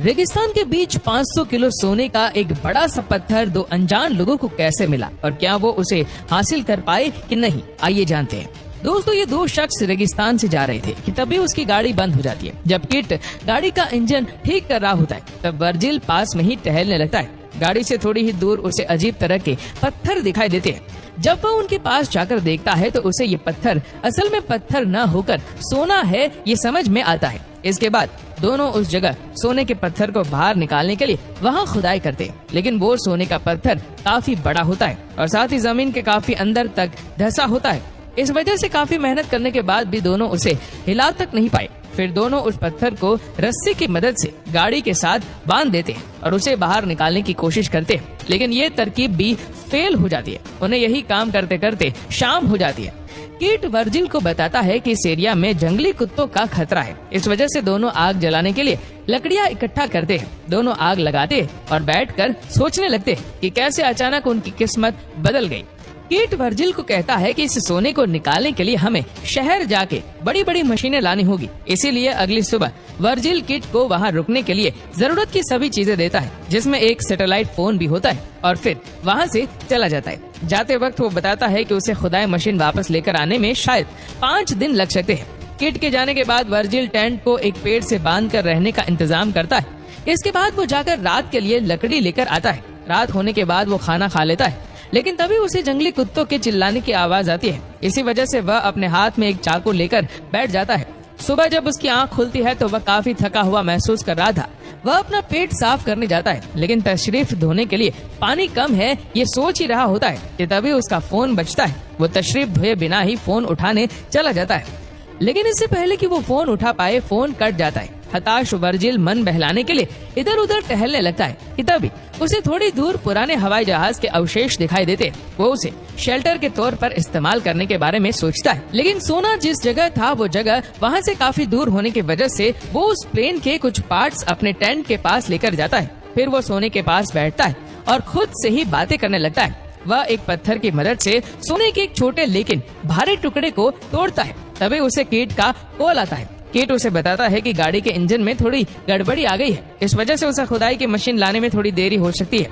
रेगिस्तान के बीच 500 किलो सोने का एक बड़ा सा पत्थर दो अनजान लोगों को कैसे मिला और क्या वो उसे हासिल कर पाए कि नहीं, आइए जानते हैं। दोस्तों, ये दो शख्स रेगिस्तान से जा रहे थे कि तभी उसकी गाड़ी बंद हो जाती है। जब किट गाड़ी का इंजन ठीक कर रहा होता है तब वर्जिल पास में ही टहलने लगता है। गाड़ी से थोड़ी ही दूर उसे अजीब तरह के पत्थर दिखाई देते हैं। जब वह उनके पास जाकर देखता है तो उसे ये पत्थर असल में पत्थर न होकर सोना है, ये समझ में आता है। इसके बाद दोनों उस जगह सोने के पत्थर को बाहर निकालने के लिए वहाँ खुदाई करते हैं, लेकिन वो सोने का पत्थर काफी बड़ा होता है और साथ ही जमीन के काफी अंदर तक धंसा होता है। इस वजह से काफी मेहनत करने के बाद भी दोनों उसे हिला तक नहीं पाए। फिर दोनों उस पत्थर को रस्सी की मदद से गाड़ी के साथ बांध देते हैं और उसे बाहर निकालने की कोशिश करते हैं, लेकिन ये तरकीब भी फेल हो जाती है। उन्हें यही काम करते करते शाम हो जाती है। किट वर्जिल को बताता है कि इस एरिया में जंगली कुत्तों का खतरा है। इस वजह से दोनों आग जलाने के लिए लकड़ियां इकट्ठा करते हैं। दोनों आग लगाते और बैठकर सोचने लगते हैं कि कैसे अचानक उनकी किस्मत बदल गई। किट वर्जिल को कहता है कि इस सोने को निकालने के लिए हमें शहर जाके बड़ी बड़ी मशीनें लानी होगी। इसीलिए अगली सुबह वर्जिल किट को वहाँ रुकने के लिए जरूरत की सभी चीजें देता है, जिसमें एक सैटेलाइट फोन भी होता है, और फिर वहाँ से चला जाता है। जाते वक्त वो बताता है कि उसे खुदाई मशीन वापस लेकर आने में शायद 5 दिन लग सकते हैं। किट के जाने के बाद वर्जिल टेंट को एक पेड़ से बांध कर रहने का इंतजाम करता है। इसके बाद वो जाकर रात के लिए लकड़ी लेकर आता है। रात होने के बाद वो खाना खा लेता है, लेकिन तभी उसे जंगली कुत्तों के चिल्लाने की आवाज आती है। इसी वजह से वह अपने हाथ में एक चाकू लेकर बैठ जाता है। सुबह जब उसकी आंख खुलती है तो वह काफी थका हुआ महसूस कर रहा था। वह अपना पेट साफ करने जाता है, लेकिन तशरीफ धोने के लिए पानी कम है, ये सोच ही रहा होता है कि तभी उसका फोन बजता है। वो तशरीफ धोए बिना ही फोन उठाने चला जाता है, लेकिन इससे पहले कि वो फोन उठा पाए फोन कट जाता है। हताश वर्जिल मन बहलाने के लिए इधर उधर टहलने लगता है कि तभी उसे थोड़ी दूर पुराने हवाई जहाज के अवशेष दिखाई देते हैं। वो उसे शेल्टर के तौर पर इस्तेमाल करने के बारे में सोचता है, लेकिन सोना जिस जगह था वो जगह वहाँ से काफी दूर होने की वजह से वो उस प्लेन के कुछ पार्ट्स अपने टेंट के पास लेकर जाता है। फिर वो सोने के पास बैठता है और खुद से ही बातें करने लगता है। वह एक पत्थर की मदद से सोने के एक छोटे लेकिन भारी टुकड़े को तोड़ता है। तभी उसे किट का कॉल आता है। किट उसे बताता है कि गाड़ी के इंजन में थोड़ी गड़बड़ी आ गई है, इस वजह से उसे खुदाई की मशीन लाने में थोड़ी देरी हो सकती है।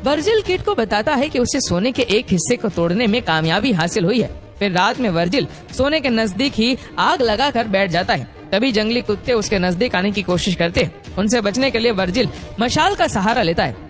वर्जिल किट को बताता है कि उसे सोने के एक हिस्से को तोड़ने में कामयाबी हासिल हुई है। फिर रात में वर्जिल सोने के नजदीक ही आग लगाकर बैठ जाता है। तभी जंगली कुत्ते उसके नजदीक आने की कोशिश करते हैं। उनसे बचने के लिए वर्जिल मशाल का सहारा लेता है।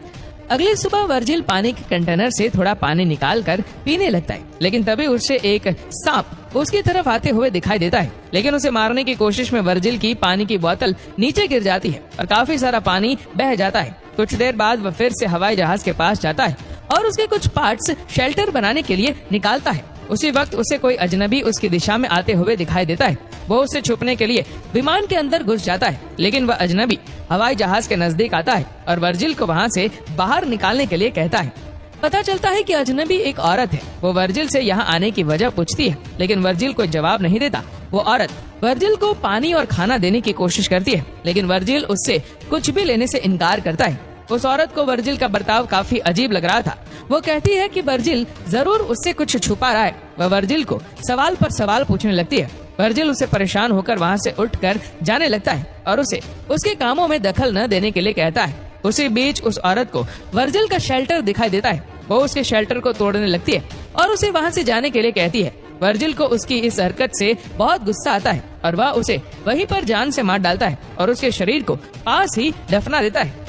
अगली सुबह वर्जिल पानी के कंटेनर से थोड़ा पानी निकालकर पीने लगता है, लेकिन तभी उससे एक सांप उसकी तरफ आते हुए दिखाई देता है। लेकिन उसे मारने की कोशिश में वर्जिल की पानी की बोतल नीचे गिर जाती है और काफी सारा पानी बह जाता है। कुछ देर बाद वह फिर से हवाई जहाज के पास जाता है और उसके कुछ पार्ट्स शेल्टर बनाने के लिए निकालता है। उसी वक्त उसे कोई अजनबी उसकी दिशा में आते हुए दिखाई देता है। वो उससे छुपने के लिए विमान के अंदर घुस जाता है, लेकिन वह अजनबी हवाई जहाज के नजदीक आता है और वर्जिल को वहाँ से बाहर निकालने के लिए कहता है। पता चलता है कि अजनबी एक औरत है। वो वर्जिल से यहाँ आने की वजह पूछती है, लेकिन वर्जिल कोई जवाब नहीं देता। वो औरत वर्जिल को पानी और खाना देने की कोशिश करती है, लेकिन वर्जिल उससे कुछ भी लेने से इनकार करता है। उस औरत को वर्जिल का बर्ताव काफी अजीब लग रहा था। वो कहती है कि वर्जिल जरूर उससे कुछ छुपा रहा है। वह वर्जिल को सवाल पर सवाल पूछने लगती है। वर्जिल उसे परेशान होकर वहाँ से उठकर जाने लगता है और उसे उसके कामों में दखल न देने के लिए कहता है। उसी बीच उस औरत को वर्जिल का शेल्टर दिखाई देता है। वो उसके शेल्टर को तोड़ने लगती है और उसे वहाँ से जाने के लिए कहती है। वर्जिल को उसकी इस हरकत से बहुत गुस्सा आता है और वह उसे वहीं पर जान से मार डालता है और उसके शरीर को पास ही दफना देता है।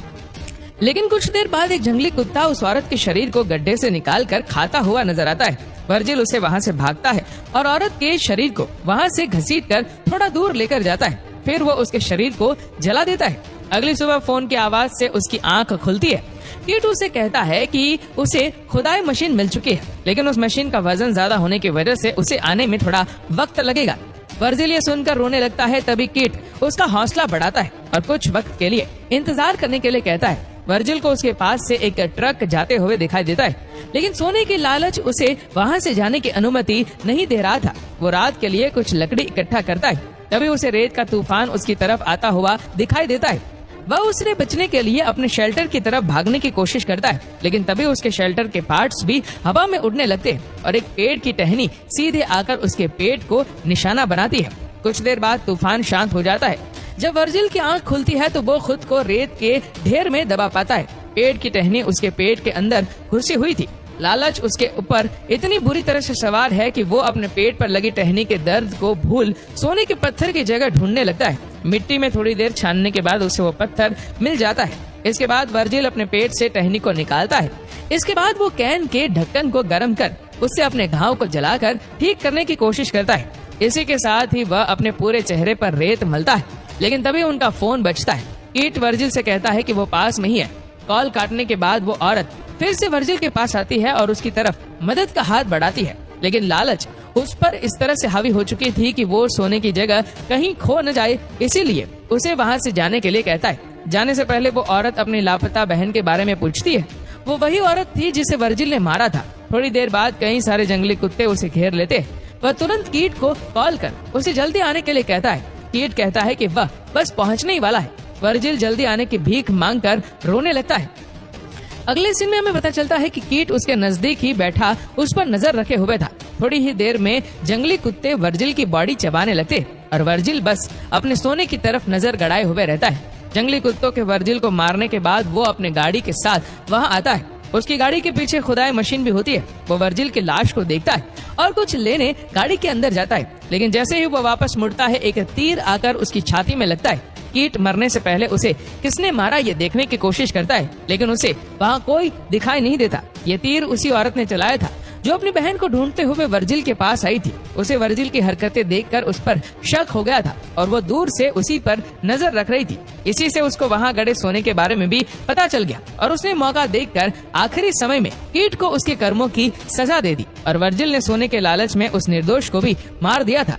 लेकिन कुछ देर बाद एक जंगली कुत्ता उस औरत के शरीर को गड्ढे से निकालकर खाता हुआ नजर आता है। वर्जिल उसे वहाँ से भागता है और औरत के शरीर को वहाँ से घसीटकर थोड़ा दूर लेकर जाता है। फिर वो उसके शरीर को जला देता है। अगली सुबह फोन की आवाज से उसकी आंख खुलती है। किट उसे कहता है कि उसे खुदाई मशीन मिल चुकी है, लेकिन उस मशीन का वजन ज्यादा होने की वजह से उसे आने में थोड़ा वक्त लगेगा। वर्जिल ये सुनकर रोने लगता है। तभी किट उसका हौसला बढ़ाता है और कुछ वक्त के लिए इंतजार करने के लिए कहता है। वर्जिल को उसके पास से एक ट्रक जाते हुए दिखाई देता है, लेकिन सोने की लालच उसे वहाँ से जाने की अनुमति नहीं दे रहा था। वो रात के लिए कुछ लकड़ी इकट्ठा करता है। तभी उसे रेत का तूफान उसकी तरफ आता हुआ दिखाई देता है। वह उससे बचने के लिए अपने शेल्टर की तरफ भागने की कोशिश करता है, लेकिन तभी उसके शेल्टर के पार्ट्स भी हवा में उड़ने लगते हैं और एक पेड़ की टहनी सीधे आकर उसके पेट को निशाना बनाती है। कुछ देर बाद तूफान शांत हो जाता है। जब वर्जिल की आंख खुलती है तो वो खुद को रेत के ढेर में दबा पाता है। पेड़ की टहनी उसके पेट के अंदर घुसी हुई थी। लालच उसके ऊपर इतनी बुरी तरह से सवार है कि वो अपने पेट पर लगी टहनी के दर्द को भूल सोने के पत्थर की जगह ढूंढने लगता है। मिट्टी में थोड़ी देर छानने के बाद उसे वो पत्थर मिल जाता है। इसके बाद वर्जिल अपने पेट से टहनी को निकालता है। इसके बाद वो कैन के ढक्कन को गर्म कर उससे अपने घाव को जलाकर ठीक करने की कोशिश करता है। इसी के साथ ही वह अपने पूरे चेहरे पर रेत मलता है। लेकिन तभी उनका फोन बजता है। कीट वर्जिल से कहता है कि वो पास में ही है। कॉल काटने के बाद वो औरत फिर से वर्जिल के पास आती है और उसकी तरफ मदद का हाथ बढ़ाती है। लेकिन लालच उस पर इस तरह से हावी हो चुकी थी कि वो सोने की जगह कहीं खो न जाए, इसीलिए उसे वहाँ से जाने के लिए कहता है। जाने से पहले वो औरत अपनी लापता बहन के बारे में पूछती है। वो वही औरत थी जिसे वर्जिल ने मारा था। थोड़ी देर बाद कई सारे जंगली कुत्ते उसे घेर लेते हैं। वह तुरंत कीट को कॉल कर उसे जल्दी आने के लिए कहता है। कीट कहता है कि वह बस पहुंचने ही वाला है। वर्जिल जल्दी आने की भीख मांगकर रोने लगता है। अगले सीन में हमें पता चलता है कि कीट उसके नजदीक ही बैठा उस पर नजर रखे हुए था। थोड़ी ही देर में जंगली कुत्ते वर्जिल की बॉडी चबाने लगते और वर्जिल बस अपने सोने की तरफ नजर गड़ाए हुए रहता है। जंगली कुत्तों के वर्जिल को मारने के बाद वो अपने गाड़ी के साथ वहाँ आता है। उसकी गाड़ी के पीछे खुदाई मशीन भी होती है। वो वर्जिल की लाश को देखता है और कुछ लेने गाड़ी के अंदर जाता है। लेकिन जैसे ही वो वापस मुड़ता है, एक तीर आकर उसकी छाती में लगता है। कीट मरने से पहले उसे किसने मारा ये देखने की कोशिश करता है, लेकिन उसे वहाँ कोई दिखाई नहीं देता। ये तीर उसी औरत ने चलाया था जो अपनी बहन को ढूंढते हुए वर्जिल के पास आई थी। उसे वर्जिल की हरकतें देखकर उस पर शक हो गया था और वो दूर से उसी पर नजर रख रही थी। इसी से उसको वहाँ गड़े सोने के बारे में भी पता चल गया और उसने मौका देखकर आखिरी समय में कीट को उसके कर्मों की सजा दे दी और वर्जिल ने सोने के लालच में उस निर्दोष को भी मार दिया था।